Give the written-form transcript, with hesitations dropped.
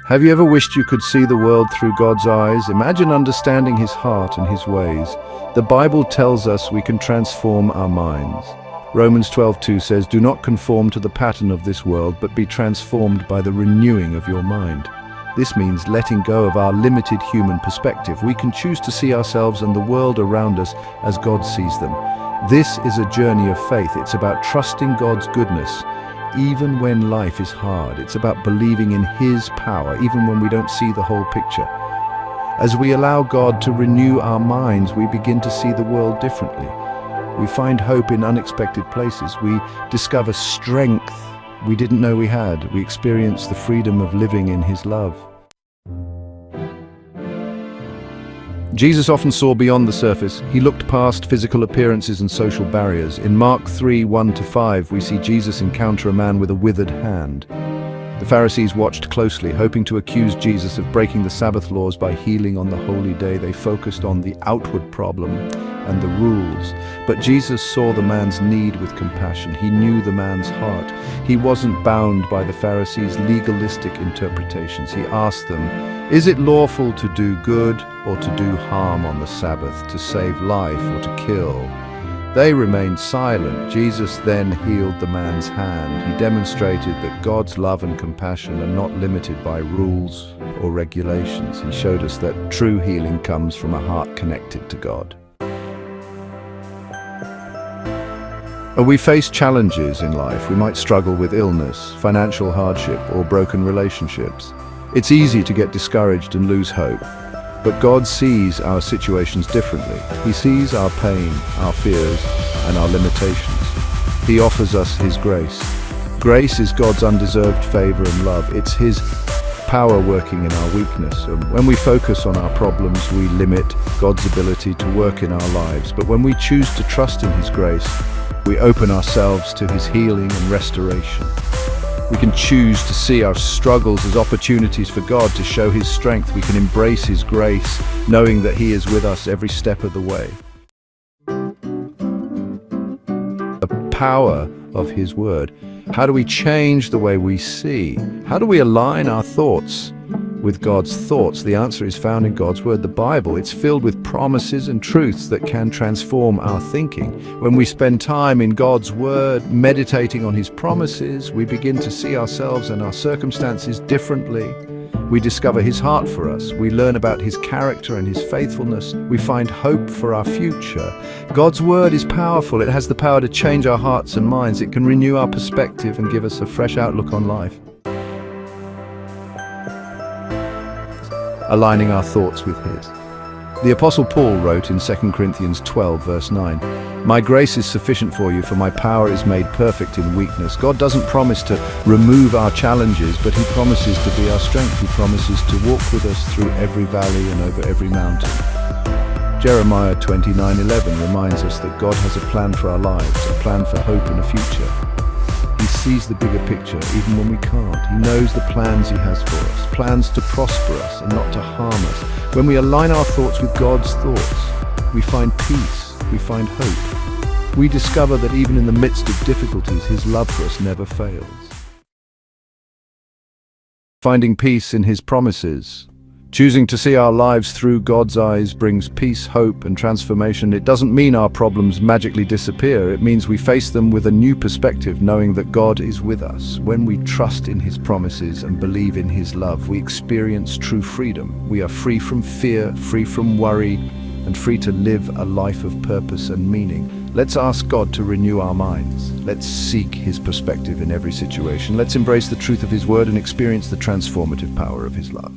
Have you ever wished you could see the world through God's eyes? Imagine understanding His heart and His ways. The Bible tells us we can transform our minds. Romans 12:2 says, "Do not conform to the pattern of this world, but be transformed by the renewing of your mind." This means letting go of our limited human perspective. We can choose to see ourselves and the world around us as God sees them. This is a journey of faith. It's about trusting God's goodness, even when life is hard. It's about believing in His power, even when we don't see the whole picture. As we allow God to renew our minds, we begin to see the world differently. We find hope in unexpected places. We discover strength we didn't know we had. We experience the freedom of living in His love. Jesus often saw beyond the surface. He looked past physical appearances and social barriers. In Mark 3:1-5, we see Jesus encounter a man with a withered hand. The Pharisees watched closely, hoping to accuse Jesus of breaking the Sabbath laws by healing on the holy day. They focused on the outward problem and the rules. But Jesus saw the man's need with compassion. He knew the man's heart. He wasn't bound by the Pharisees' legalistic interpretations. He asked them, "Is it lawful to do good or to do harm on the Sabbath, to save life or to kill?" They remained silent. Jesus then healed the man's hand. He demonstrated that God's love and compassion are not limited by rules or regulations. He showed us that true healing comes from a heart connected to God. We face challenges in life. We might struggle with illness, financial hardship, or broken relationships. It's easy to get discouraged and lose hope. But God sees our situations differently. He sees our pain, our fears, and our limitations. He offers us His grace. Grace is God's undeserved favor and love. It's His power working in our weakness. And when we focus on our problems, we limit God's ability to work in our lives. But when we choose to trust in His grace, we open ourselves to His healing and restoration. We can choose to see our struggles as opportunities for God to show His strength. We can embrace His grace, knowing that He is with us every step of the way. The power of His Word. How do we change the way we see? How do we align our thoughts with God's thoughts? The answer is found in God's Word, the Bible. It's filled with promises and truths that can transform our thinking. When we spend time in God's Word, meditating on His promises, we begin to see ourselves and our circumstances differently. We discover His heart for us. We learn about His character and His faithfulness. We find hope for our future. God's Word is powerful. It has the power to change our hearts and minds. It can renew our perspective and give us a fresh outlook on life. Aligning our thoughts with His. The Apostle Paul wrote in 2 Corinthians 12:9, "My grace is sufficient for you, for my power is made perfect in weakness." God doesn't promise to remove our challenges, but He promises to be our strength. He promises to walk with us through every valley and over every mountain. Jeremiah 29:11 reminds us that God has a plan for our lives, a plan for hope and a future. He sees the bigger picture even when we can't. He knows the plans He has for us, plans to prosper us and not to harm us. When we align our thoughts with God's thoughts, we find peace, we find hope. We discover that even in the midst of difficulties, His love for us never fails. Finding peace in His promises. Choosing to see our lives through God's eyes brings peace, hope, and transformation. It doesn't mean our problems magically disappear. It means we face them with a new perspective, knowing that God is with us. When we trust in His promises and believe in His love, we experience true freedom. We are free from fear, free from worry, and free to live a life of purpose and meaning. Let's ask God to renew our minds. Let's seek His perspective in every situation. Let's embrace the truth of His Word and experience the transformative power of His love.